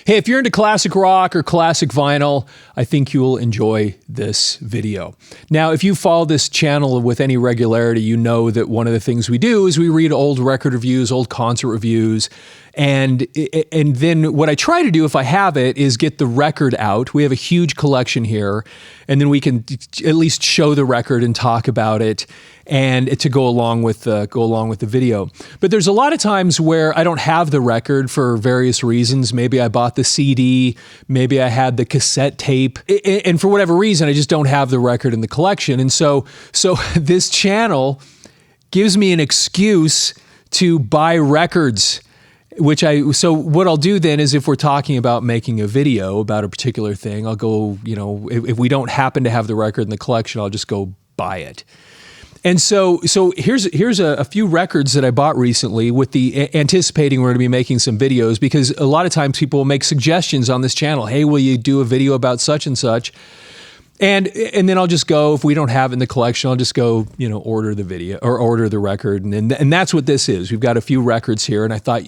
Hey, if you're into classic rock or classic vinyl, I think you'll enjoy this video. Now, if you follow this channel with any regularity, you know that one of the things we do is we read old record reviews, old concert reviews, and then what I try to do, if I have it, is get the record out. We have a huge collection here, and then we can at least show the record and talk about it, and to go along with the video. But there's a lot of times where I don't have the record for various reasons. Maybe I bought the CD, maybe I had the cassette tape, and for whatever reason, I just don't have the record in the collection. And so this channel gives me an excuse to buy records. So what I'll do then is, if we're talking about making a video about a particular thing, I'll go, if we don't happen to have the record in the collection, I'll just go buy it. And so here's a few records that I bought recently with the anticipating we're going to be making some videos, because a lot of times people will make suggestions on this channel. Hey, will you do a video about such and such? And then I'll just go, if we don't have it in the collection, I'll just go, order the video or order the record. And that's what this is. We've got a few records here. And I thought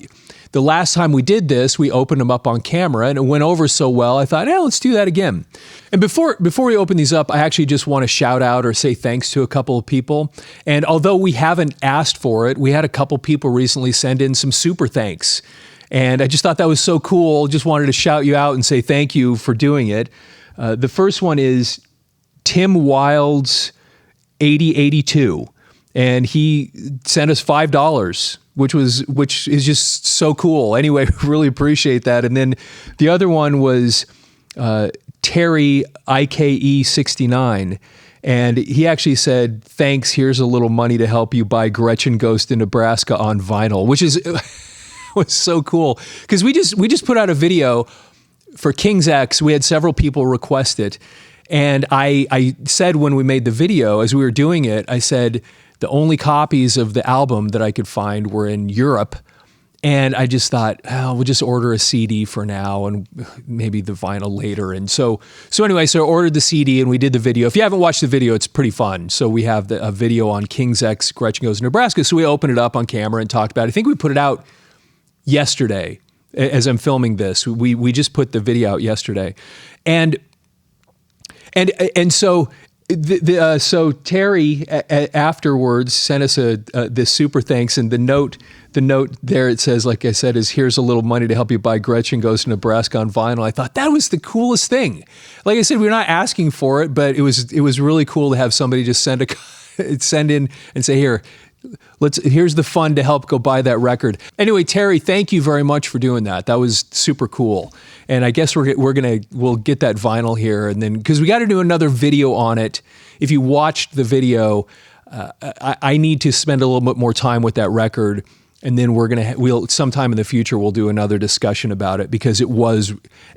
the last time we did this, we opened them up on camera and it went over so well. I thought, let's do that again. And before we open these up, I actually just want to shout out or say thanks to a couple of people. And although we haven't asked for it, we had a couple people recently send in some super thanks. And I just thought that was so cool. Just wanted to shout you out and say thank you for doing it. The first one is Tim Wilds 8082, and he sent us $5, which is just so cool. Anyway, really appreciate that. And then the other one was Terry IKE69, and he actually said, "Thanks. Here's a little money to help you buy Gretchen Goes to Nebraska on vinyl," which was so cool, because we just put out a video for King's X. We had several people request it. And I said when we made the video, as we were doing it, I said the only copies of the album that I could find were in Europe. And I just thought, we'll just order a CD for now and maybe the vinyl later. And so anyway, I ordered the CD and we did the video. If you haven't watched the video, it's pretty fun. So we have a video on King's X, Gretchen Goes to Nebraska. So we opened it up on camera and talked about it. I think we put it out yesterday. As I'm filming this, we just put the video out yesterday, and so so Terry afterwards sent us this super thanks, and the note there, it says, like I said, is here's a little money to help you buy Gretchen Goes to Nebraska on vinyl. I thought that was the coolest thing. Like I said, we're not asking for it, but it was really cool to have somebody just send in and say, here's the fund to help go buy that record. Anyway, Terry, thank you very much for doing that. That was super cool. And I guess we'll get that vinyl here, and then, because we got to do another video on it. If you watched the video, I need to spend a little bit more time with that record, and then we'll sometime in the future we'll do another discussion about it, because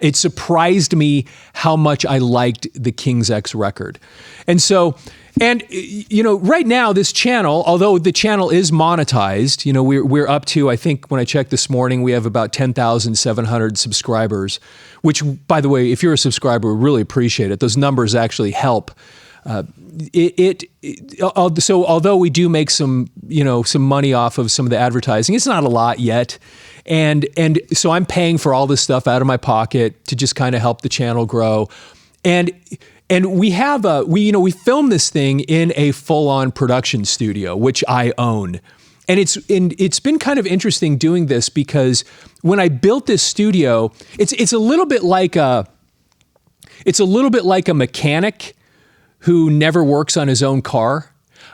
it surprised me how much I liked the King's X record. And so, right now this channel, although the channel is monetized, we're up to, I think when I checked this morning, we have about 10,700 subscribers, which, by the way, if you're a subscriber, we really appreciate it. Those numbers actually help. So although we do make some money off of some of the advertising, it's not a lot yet. And so I'm paying for all this stuff out of my pocket to just kind of help the channel grow. And we have we film this thing in a full-on production studio, which I own. And it's been kind of interesting doing this, because when I built this studio, it's a little bit like a mechanic who never works on his own car.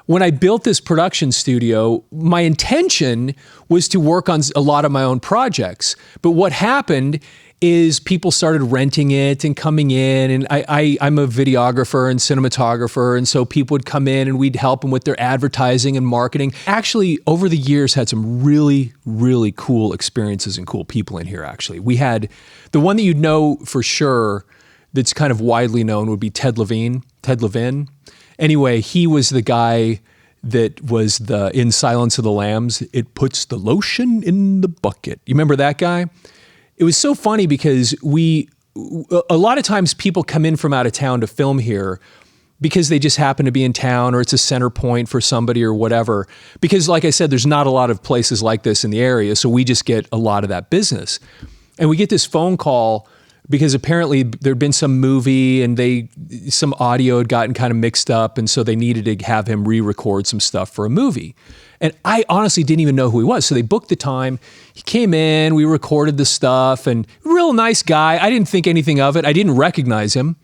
When I built this production studio, my intention was to work on a lot of my own projects. But what happened is people started renting it and coming in, and I'm a videographer and cinematographer, and so people would come in and we'd help them with their advertising and marketing. Actually, over the years, had some really, really cool experiences and cool people in here, actually. We had, the one that you'd know for sure that's kind of widely known would be Ted Levine. Anyway, he was the guy that was in Silence of the Lambs. It puts the lotion in the bucket. You remember that guy? It was so funny because a lot of times people come in from out of town to film here because they just happen to be in town, or it's a center point for somebody or whatever. Because like I said, there's not a lot of places like this in the area, so we just get a lot of that business. And we get this phone call because apparently there'd been some movie and some audio had gotten kind of mixed up. And so they needed to have him re-record some stuff for a movie. And I honestly didn't even know who he was. So they booked the time. He came in, we recorded the stuff, and real nice guy. I didn't think anything of it. I didn't recognize him.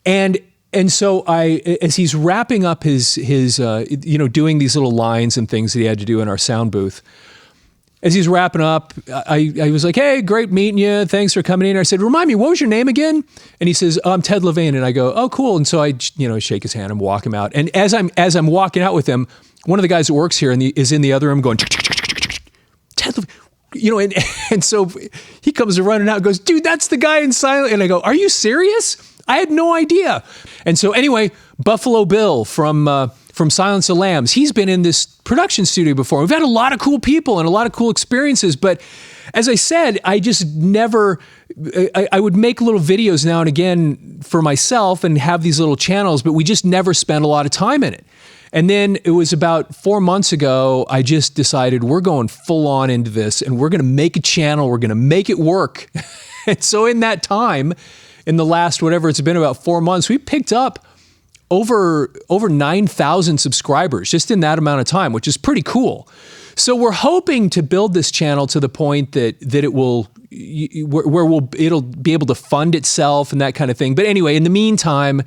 And so as he's wrapping up his doing these little lines and things that he had to do in our sound booth, as he's wrapping up, I was like, hey, great meeting you. Thanks for coming in. I said, remind me, what was your name again? And he says, I'm Ted Levine. And I go, oh, cool. And so I, shake his hand and walk him out. And as I'm walking out with him, one of the guys that works here is in the other room going, Ted Levine, and so he comes running out and goes, dude, that's the guy in Silent. And I go, are you serious? I had no idea. And so anyway, Buffalo Bill from Silence of the Lambs, he's been in this production studio before. We've had a lot of cool people and a lot of cool experiences. But as I said, I just never, I would make little videos now and again for myself and have these little channels, but we just never spent a lot of time in it. And then it was about 4 months ago, I just decided we're going full on into this and we're going to make a channel. We're going to make it work. And so in that time, in the last, whatever it's been, about 4 months, we picked up over 9,000 subscribers just in that amount of time, which is pretty cool. So we're hoping to build this channel to the point that it will, it'll be able to fund itself and that kind of thing. But anyway, in the meantime,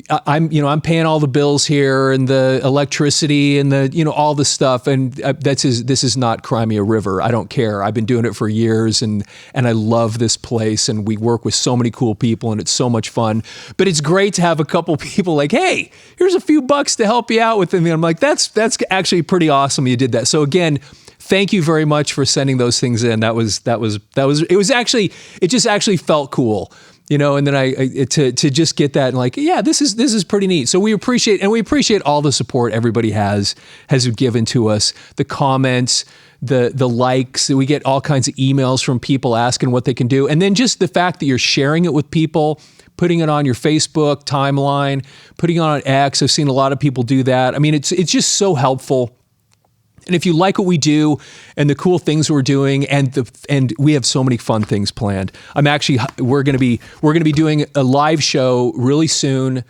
I'm paying all the bills here and the electricity and all the stuff. And this is not Crimea River. I don't care. I've been doing it for years and I love this place and we work with so many cool people and it's so much fun. But it's great to have a couple people like, hey, here's a few bucks to help you out with. And I'm like, that's actually pretty awesome you did that. So again, thank you very much for sending those things in. It just actually felt cool. And then to just get that and like, yeah, this is pretty neat. So we appreciate all the support everybody has given to us, the comments, the likes. We get all kinds of emails from people asking what they can do. And then just the fact that you're sharing it with people, putting it on your Facebook timeline, putting it on X. I've seen a lot of people do that. I mean, it's just so helpful. And if you like what we do and the cool things we're doing, and we have so many fun things planned. We're going to be doing a live show really soon.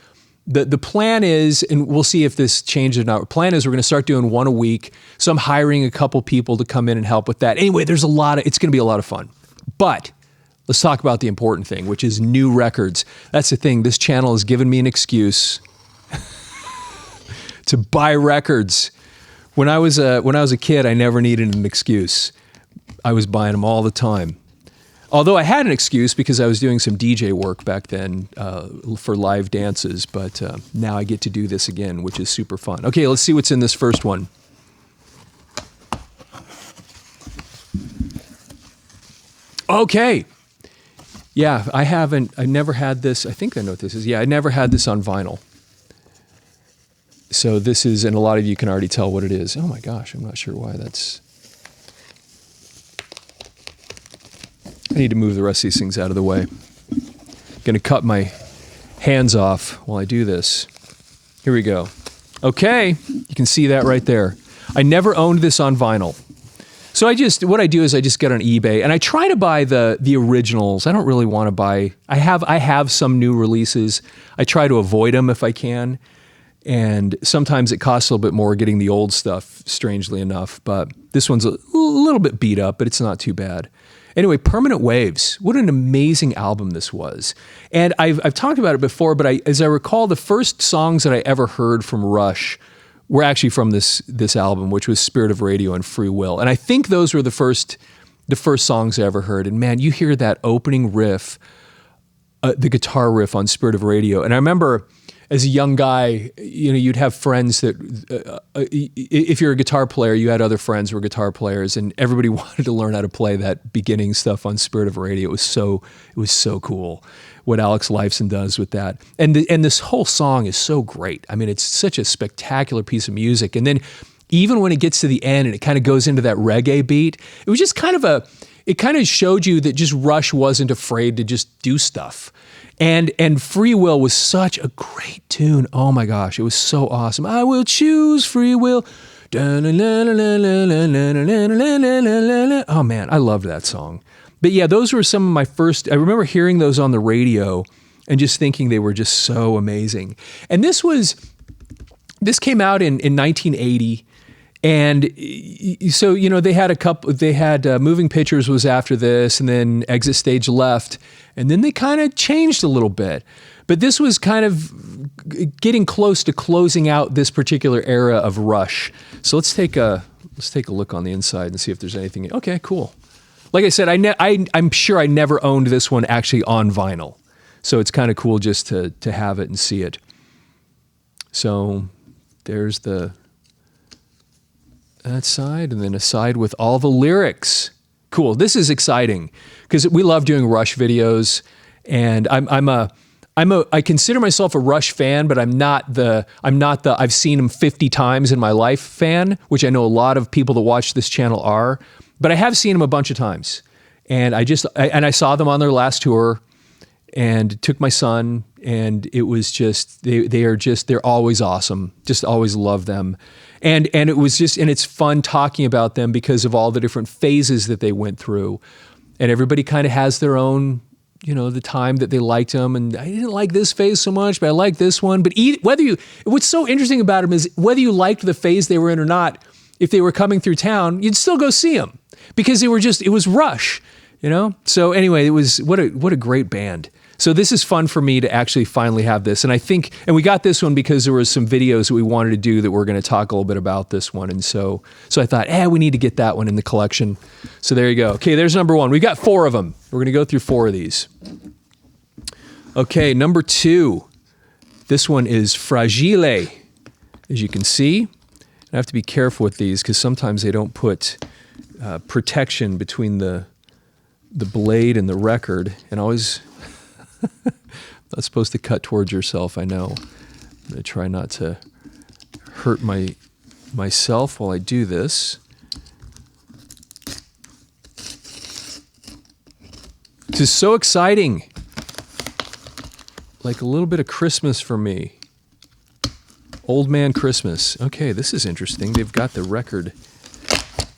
The plan is, and we'll see if this changes or not. The plan is we're going to start doing one a week. So I'm hiring a couple people to come in and help with that. Anyway, it's going to be a lot of fun. But let's talk about the important thing, which is new records. That's the thing. This channel has given me an excuse to buy records. When I was a kid, I never needed an excuse. I was buying them all the time. Although I had an excuse because I was doing some DJ work back then for live dances, but now I get to do this again, which is super fun. Okay, let's see what's in this first one. Okay. Yeah, I never had this. I think I know what this is. Yeah, I never had this on vinyl. So this is, and a lot of you can already tell what it is. Oh my gosh, I'm not sure why that's... I need to move the rest of these things out of the way. I'm going to cut my hands off while I do this. Here we go. Okay, you can see that right there. I never owned this on vinyl. So what I do is I just get on eBay and I try to buy the originals. I don't really want to buy, I have some new releases. I try to avoid them if I can. And sometimes it costs a little bit more getting the old stuff, strangely enough. But this one's a little bit beat up, but it's not too bad. Anyway, Permanent Waves. What an amazing album this was. And I've talked about it before, but as I recall, the first songs that I ever heard from Rush were actually from this album, which was Spirit of Radio and Free Will. And I think those were the first songs I ever heard. And man, you hear that opening riff, the guitar riff on Spirit of Radio. And I remember as a young guy, you'd have friends that, if you're a guitar player, you had other friends who were guitar players, and everybody wanted to learn how to play that beginning stuff on Spirit of Radio. It was so cool what Alex Lifeson does with that. And this whole song is so great. I mean, it's such a spectacular piece of music. And then even when it gets to the end and it kind of goes into that reggae beat, it was just it kind of showed you that just Rush wasn't afraid to just do stuff. And Free Will was such a great tune. Oh my gosh, it was so awesome. I will choose free will. Oh man, I loved that song. But yeah, those were some of my first, I remember hearing those on the radio and just thinking they were just so amazing. And this came out in 1980. And so, you know, they had Moving Pictures was after this, and then Exit Stage Left, and then they kind of changed a little bit. But this was kind of getting close to closing out this particular era of Rush. So let's take a look on the inside and see if there's anything. Okay, cool. Like I said, I'm sure I never owned this one actually on vinyl. So it's kind of cool just to have it and see it. So there's that side, and then a side with all the lyrics. Cool. This is exciting because we love doing Rush videos, and I consider myself a Rush fan, but I'm not the I've seen them 50 times in my life fan, which I know a lot of people that watch this channel are, but I have seen them a bunch of times. And I saw them on their last tour and took my son, and it was just, they're always awesome. Just always love them. And it's fun talking about them because of all the different phases that they went through. And everybody kind of has their own, you know, the time that they liked them. And I didn't like this phase so much, but I like this one. But what's so interesting about them is whether you liked the phase they were in or not, if they were coming through town, you'd still go see them because it was Rush, you know? So anyway, what a great band. So this is fun for me to actually finally have this. And we got this one because there were some videos that we wanted to do that we're going to talk a little bit about this one. And so I thought, we need to get that one in the collection. So there you go. Okay, there's number one. We've got 4 of them. We're going to go through 4 of these. Okay, number 2. This one is Fragile. As you can see, I have to be careful with these because sometimes they don't put protection between the blade and the record. And always... Not supposed to cut towards yourself, I know. I'm going to try not to hurt myself while I do this. This is so exciting. Like a little bit of Christmas for me. Old Man Christmas. Okay, this is interesting. They've got the record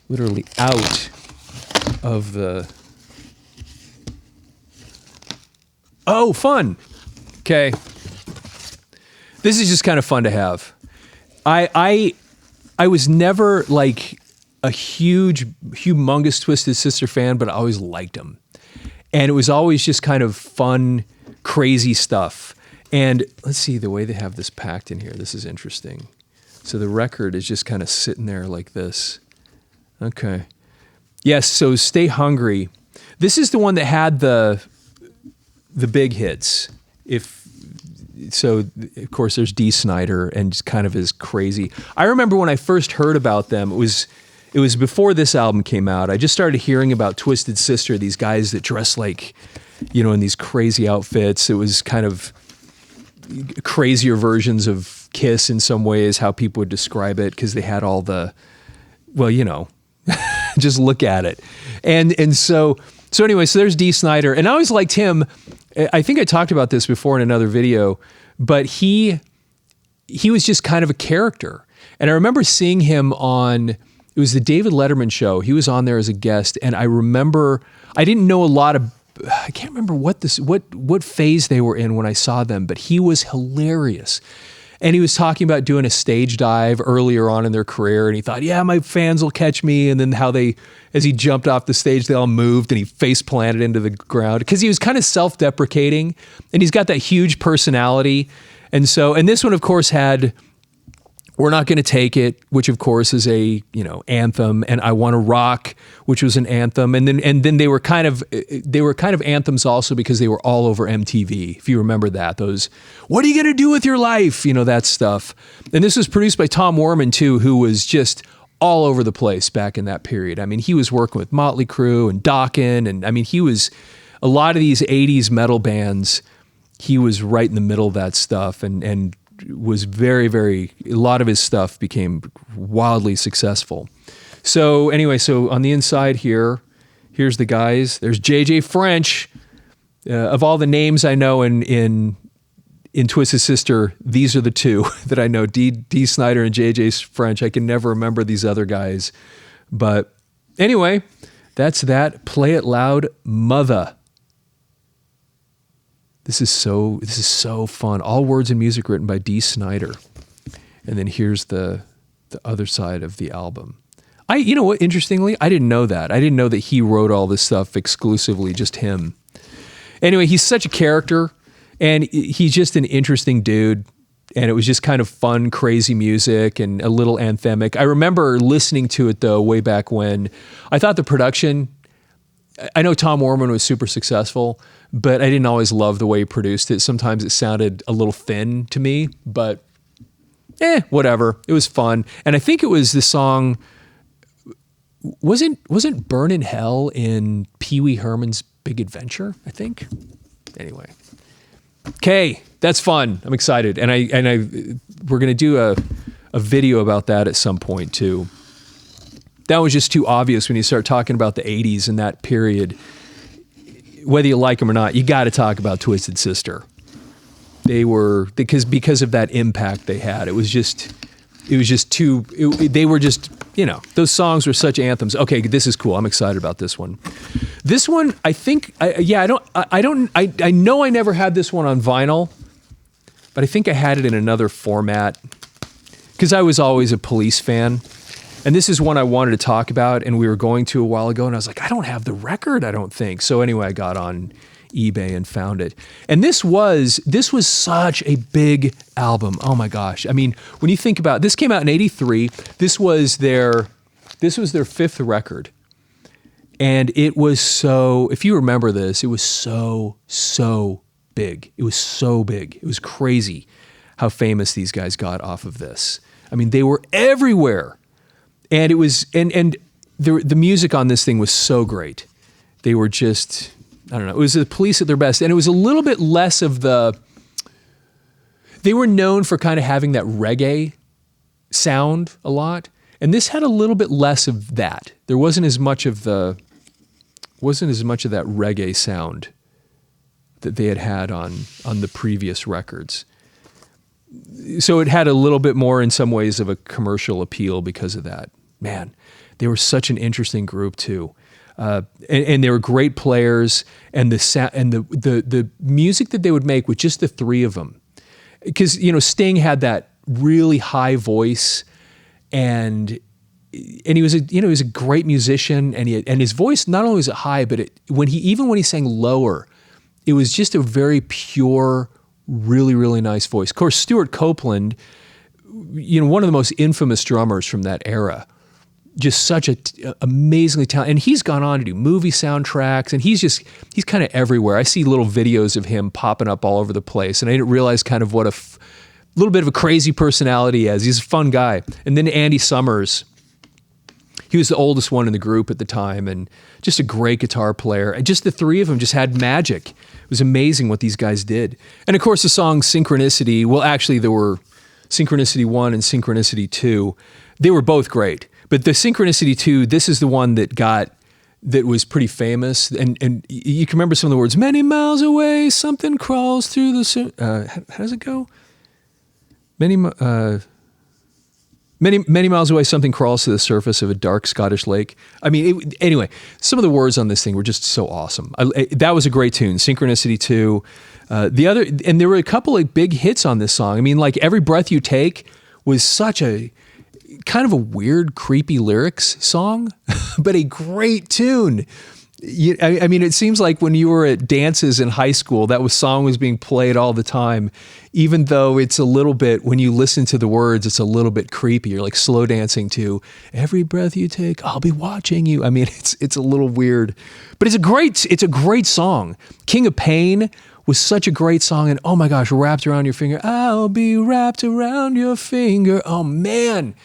literally out of the... Oh, fun. Okay. This is just kind of fun to have. I was never like a humongous Twisted Sister fan, but I always liked them. And it was always just kind of fun, crazy stuff. And let's see the way they have this packed in here. This is interesting. So the record is just kind of sitting there like this. Okay. Yes, so Stay Hungry. This is the one that had the big hits. Of course, there's Dee Snider and just kind of is crazy. I remember when I first heard about them, it was before this album came out. I just started hearing about Twisted Sister, these guys that dress like, you know, in these crazy outfits. It was kind of crazier versions of Kiss in some ways, how people would describe it, because they had all the, well, you know, just look at it. And so anyway, so there's Dee Snider, and I always liked him. I think I talked about this before in another video, but he was just kind of a character. And I remember seeing him on, it was the David Letterman show. He was on there as a guest, and I remember, I didn't know a lot of, I can't remember what phase they were in when I saw them, but he was hilarious. And he was talking about doing a stage dive earlier on in their career, and he thought, yeah, my fans will catch me. And then how as he jumped off the stage, they all moved and he face planted into the ground because he was kind of self-deprecating, and he's got that huge personality. And this one, of course, had We're Not Gonna Take It, which of course is a, you know, anthem, and I Wanna Rock, which was an anthem. And then they were kind of anthems also because they were all over MTV. If you remember that, those, what are you gonna do with your life? You know, that stuff. And this was produced by Tom Worman too, who was just all over the place back in that period. I mean, he was working with Motley Crue and Dokken, and I mean, he was, a lot of these 80s metal bands, he was right in the middle of that stuff, and was very, very, a lot of his stuff became wildly successful. So anyway, so on the inside here's the guys. There's JJ French. Of all the names I know in Twisted Sister, these are the 2 that I know, Dee Snider and JJ French. I can never remember these other guys. But anyway, That's that. Play it loud, mother. This is so fun. All words and music written by Dee Snider. And then here's the other side of the album. You know what, interestingly, I didn't know that. I didn't know that he wrote all this stuff exclusively, just him. Anyway, he's such a character, and he's just an interesting dude. And it was just kind of fun, crazy music and a little anthemic. I remember listening to it, though, way back when. I thought the production, I know Tom Orman was super successful, but I didn't always love the way he produced it. Sometimes it sounded a little thin to me, but whatever. It was fun. And I think it was the song, wasn't Burn in Hell in Pee Wee Herman's Big Adventure, I think? Anyway. Okay, that's fun. I'm excited. And we're going to do a video about that at some point too. That was just too obvious when you start talking about the 80s and that period. Whether you like them or not, you got to talk about Twisted Sister. They were, because of that impact they had. They were just, those songs were such anthems. Okay, this is cool. I'm excited about this one. This one, I think, I know I never had this one on vinyl, but I think I had it in another format because I was always a Police fan. And this is one I wanted to talk about, and we were going to a while ago, and I was like, I don't have the record, I don't think. So anyway, I got on eBay and found it. And this was such a big album. Oh my gosh. I mean, when you think about, this came out in 83. This was their fifth record. And it was so, if you remember this, it was so big. It was so big. It was crazy how famous these guys got off of this. I mean, they were everywhere. And it was, and the music on this thing was so great. They were just, I don't know, it was the Police at their best. And it was a little bit less of they were known for kind of having that reggae sound a lot. And this had a little bit less of that. There wasn't as much of that reggae sound that they had on the previous records. So it had a little bit more in some ways of a commercial appeal because of that. Man, they were such an interesting group too. And they were great players, and the music that they would make with just the three of them. Because, Sting had that really high voice, and he was a great musician, and his voice not only was high, but when he sang lower, it was just a very pure, really, really nice voice. Of course, Stuart Copeland, one of the most infamous drummers from that era, just such a amazingly talented, and he's gone on to do movie soundtracks, and he's kind of everywhere. I see little videos of him popping up all over the place, and I didn't realize kind of what a little bit of a crazy personality he has. He's a fun guy. And then Andy Summers, he was the oldest one in the group at the time, and just a great guitar player. And just the three of them just had magic. It was amazing what these guys did. And of course, the song Synchronicity, well, actually there were Synchronicity 1 and Synchronicity 2. They were both great. But the Synchronicity 2, this is the one that was pretty famous. And you can remember some of the words, many miles away, something crawls through the, how does it go? Many miles away, something crawls to the surface of a dark Scottish lake. I mean, anyway, some of the words on this thing were just so awesome. That was a great tune, Synchronicity 2. And there were a couple of big hits on this song. I mean, like Every Breath You Take was such a kind of a weird, creepy lyrics song, but a great tune. I mean, it seems like when you were at dances in high school, that song was being played all the time, even though it's a little bit, when you listen to the words, it's a little bit creepy. You're like slow dancing to Every Breath You Take, I'll be watching you. I mean, it's a little weird, but it's a great song. King of Pain was such a great song, and oh my gosh, Wrapped Around Your Finger, I'll be wrapped around your finger. Oh man,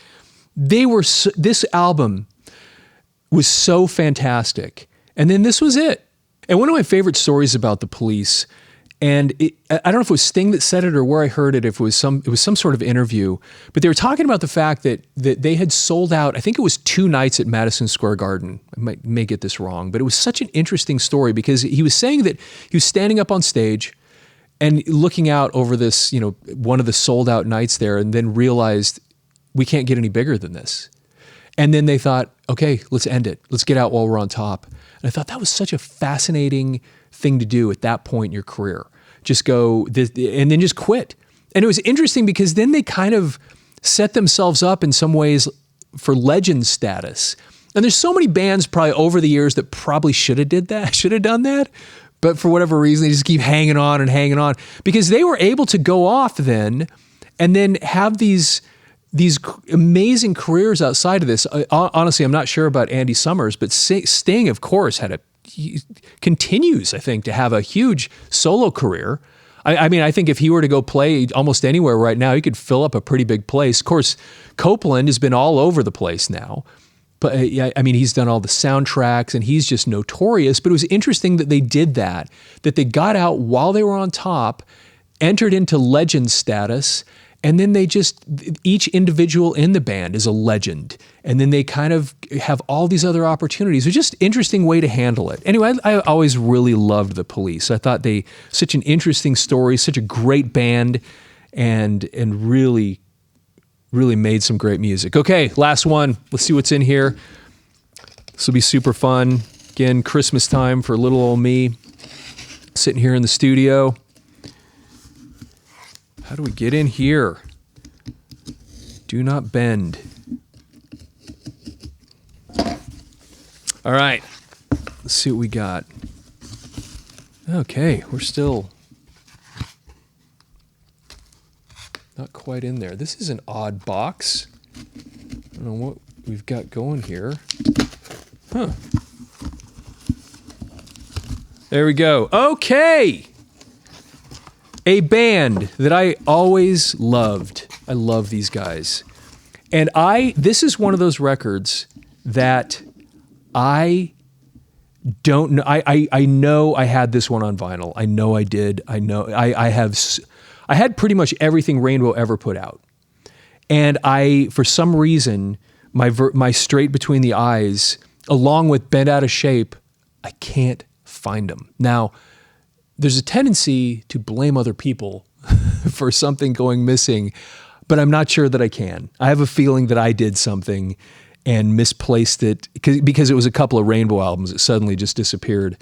this album was so fantastic. And then this was it. And one of my favorite stories about the Police, and I don't know if it was Sting that said it or where I heard it, if it was some sort of interview, but they were talking about the fact that they had sold out, I think it was 2 nights at Madison Square Garden. I may get this wrong, but it was such an interesting story because he was saying that he was standing up on stage and looking out over this, one of the sold out nights there, and then realized we can't get any bigger than this. And then they thought, okay, let's end it. Let's get out while we're on top. And I thought that was such a fascinating thing to do at that point in your career. Just go and then just quit. And it was interesting because then they kind of set themselves up in some ways for legend status. And there's so many bands probably over the years that probably should have done that. But for whatever reason, they just keep hanging on because they were able to go off then and then have these amazing careers outside of this. Honestly, I'm not sure about Andy Summers, but Sting, of course, continues, I think, to have a huge solo career. I mean, I think if he were to go play almost anywhere right now, he could fill up a pretty big place. Of course, Copeland has been all over the place now. But I mean, he's done all the soundtracks and he's just notorious. But it was interesting that they did that they got out while they were on top, entered into legend status, and then each individual in the band is a legend. And then they kind of have all these other opportunities. It was just an interesting way to handle it. Anyway, I always really loved the Police. I thought such an interesting story, such a great band, and really made some great music. Okay, last one. Let's see what's in here. This will be super fun. Again, Christmas time for little old me, sitting here in the studio. How do we get in here? Do not bend. All right, let's see what we got. Okay, we're still not quite in there. This is an odd box. I don't know what we've got going here. Huh. There we go. Okay. A band that I always loved. I love these guys. And this is one of those records that I don't know. I know I had this one on vinyl. I know I did. I know I had pretty much everything Rainbow ever put out. And for some reason, my Straight Between the Eyes, along with Bent Out of Shape, I can't find them. Now, there's a tendency to blame other people for something going missing, but I'm not sure that I can. I have a feeling that I did something and misplaced it because it was a couple of Rainbow albums. It suddenly just disappeared.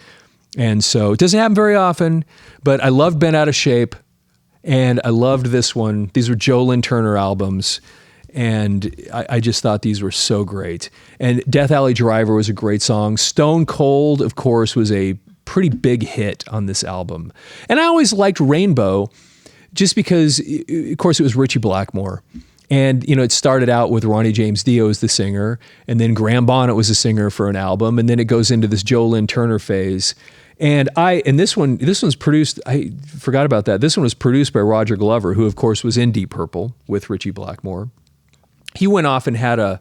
And so it doesn't happen very often, but I loved Bent Out of Shape and I loved this one. These were Joe Lynn Turner albums. And I just thought these were so great. And Death Alley Driver was a great song. Stone Cold, of course, was a pretty big hit on this album. And I always liked Rainbow just because, of course, it was Ritchie Blackmore. And, it started out with Ronnie James Dio as the singer, and then Graham Bonnet was a singer for an album, and then it goes into this Joe Lynn Turner phase. And this one's produced, I forgot about that. This one was produced by Roger Glover, who, of course, was in Deep Purple with Ritchie Blackmore. He went off and had a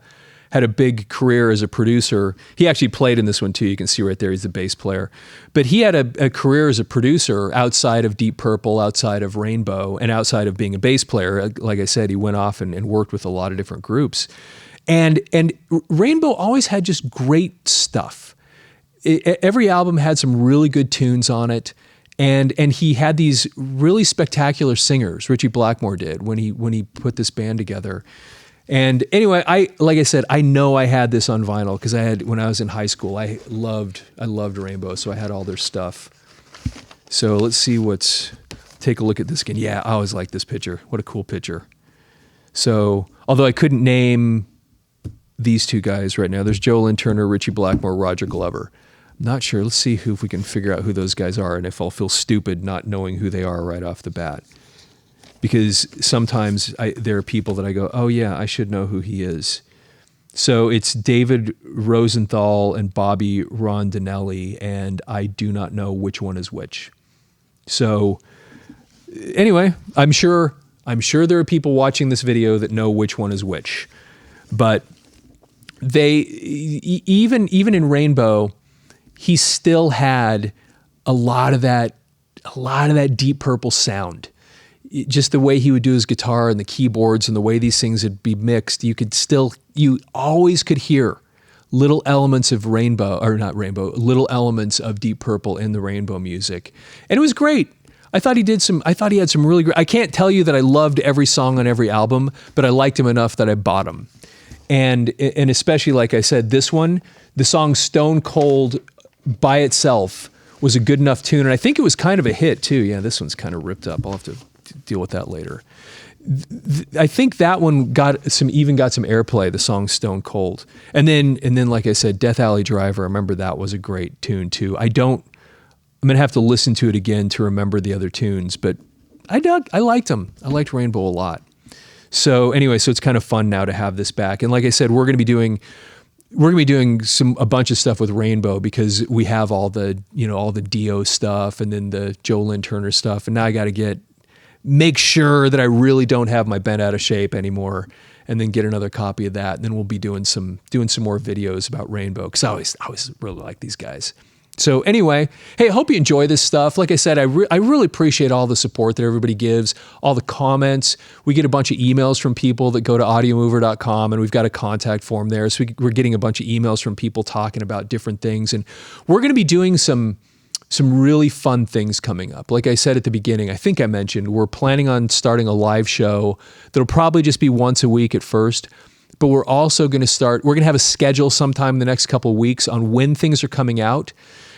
big career as a producer. He actually played in this one too. You can see right there, he's the bass player. But he had a career as a producer outside of Deep Purple, outside of Rainbow, and outside of being a bass player. Like I said, he went off and worked with a lot of different groups. And Rainbow always had just great stuff. Every album had some really good tunes on it. And he had these really spectacular singers, Ritchie Blackmore did, when he put this band together. And anyway, like I said, I know I had this on vinyl because when I was in high school, I loved Rainbow, so I had all their stuff. So let's see take a look at this again. Yeah, I always liked this picture. What a cool picture. So, although I couldn't name these two guys right now, there's Joe Lynn Turner, Ritchie Blackmore, Roger Glover. I'm not sure. Let's see if we can figure out who those guys are and if I'll feel stupid not knowing who they are right off the bat. Because sometimes there are people that I go, oh yeah, I should know who he is. So it's David Rosenthal and Bobby Rondinelli, and I do not know which one is which. So anyway, I'm sure there are people watching this video that know which one is which. But even in Rainbow, he still had a lot of that Deep Purple sound. Just the way he would do his guitar and the keyboards and the way these things would be mixed, you always could hear little elements of little elements of Deep Purple in the Rainbow music. And it was great. I thought he had some really great, I can't tell you that I loved every song on every album, but I liked him enough that I bought them. And especially, like I said, this one, the song Stone Cold by itself was a good enough tune. And I think it was kind of a hit too. Yeah, this one's kind of ripped up. I'll have to deal with that later. I think that one got some airplay, the song Stone Cold. And then like I said, Death Alley Driver, I remember that was a great tune too. I'm going to have to listen to it again to remember the other tunes, but I liked them. I liked Rainbow a lot. So anyway, so it's kind of fun now to have this back. And like I said, we're going to be doing a bunch of stuff with Rainbow because we have all the Dio stuff and then the Joe Lynn Turner stuff. And now I got to make sure that I really don't have my bent out of shape anymore, and then get another copy of that. And then we'll be doing some more videos about Rainbow because I always really like these guys. So anyway, hey, I hope you enjoy this stuff. Like I said, I really appreciate all the support that everybody gives, all the comments. We get a bunch of emails from people that go to audiomover.com, and we've got a contact form there. So we're getting a bunch of emails from people talking about different things. And we're going to be doing some really fun things coming up. Like I said at the beginning, I think I mentioned, we're planning on starting a live show that'll probably just be once a week at first. But we're also going to have a schedule sometime in the next couple of weeks on when things are coming out.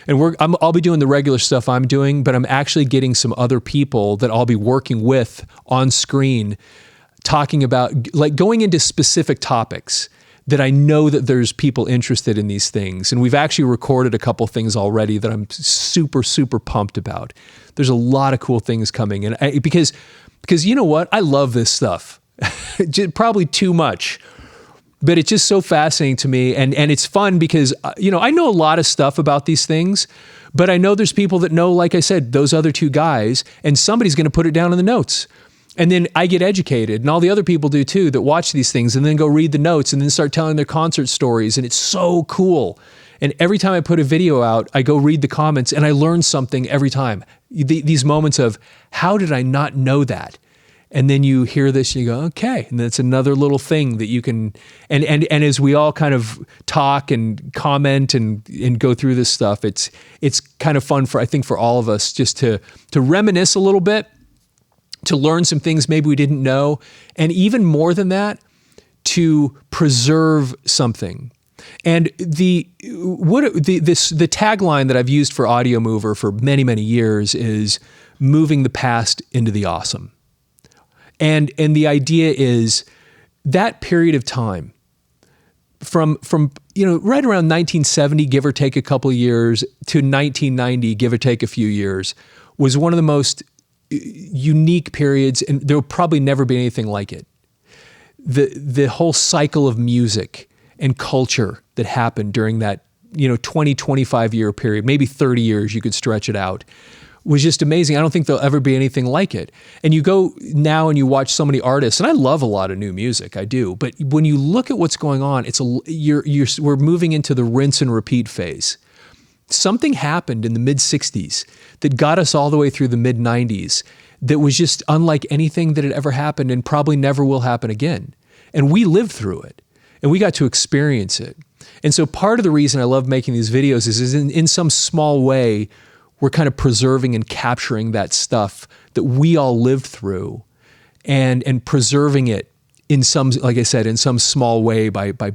And I'll be doing the regular stuff I'm doing, but I'm actually getting some other people that I'll be working with on screen, talking about, like, going into specific topics that I know that there's people interested in these things. And we've actually recorded a couple things already that I'm super, super pumped about. There's a lot of cool things coming. And because you know what? I love this stuff. Probably too much. But it's just so fascinating to me, and it's fun because, I know a lot of stuff about these things, but I know there's people that know, like I said, those other two guys, and somebody's going to put it down in the notes. And then I get educated, and all the other people do too, that watch these things and then go read the notes and then start telling their concert stories, and it's so cool. And every time I put a video out, I go read the comments, and I learn something every time. These moments of, how did I not know that? And then you hear this and you go, okay. And that's another little thing that you can, and as we all kind of talk and comment and go through this stuff, it's kind of fun I think for all of us just to reminisce a little bit, to learn some things maybe we didn't know. And even more than that, to preserve something. And the tagline that I've used for Audiomover for many, many years is moving the past into the awesome. And the idea is that period of time from right around 1970, give or take a couple of years, to 1990, give or take a few years, was one of the most unique periods, and there will probably never be anything like it. The whole cycle of music and culture that happened during that 20, 25 year period, maybe 30 years, you could stretch it out, was just amazing. I don't think there'll ever be anything like it. And you go now and you watch so many artists, and I love a lot of new music, I do. But when you look at what's going on, we're moving into the rinse and repeat phase. Something happened in the mid 60s that got us all the way through the mid 90s that was just unlike anything that had ever happened and probably never will happen again. And we lived through it, and we got to experience it. And so part of the reason I love making these videos is in some small way, we're kind of preserving and capturing that stuff that we all lived through, and preserving it in some, like I said, in some small way by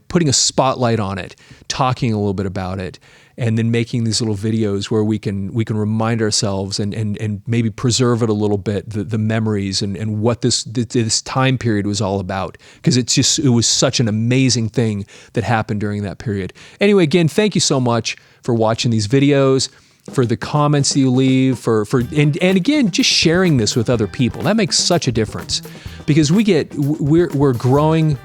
putting a spotlight on it, talking a little bit about it, and then making these little videos where we can remind ourselves and maybe preserve it a little bit, the memories and what this time period was all about, because it was such an amazing thing that happened during that period. Anyway, again, thank you so much for watching these videos, for the comments that you leave, and again, just sharing this with other people. That makes such a difference, because we're growing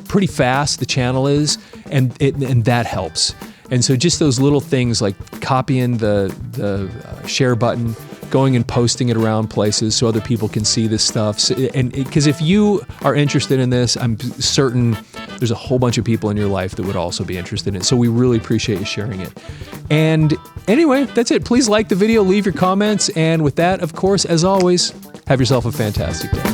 pretty fast, the channel is, and that helps. And so just those little things like copying the share button, going and posting it around places so other people can see this stuff. And because if you are interested in this, I'm certain there's a whole bunch of people in your life that would also be interested in it. So we really appreciate you sharing it. And anyway, that's it. Please like the video, leave your comments. And with that, of course, as always, have yourself a fantastic day.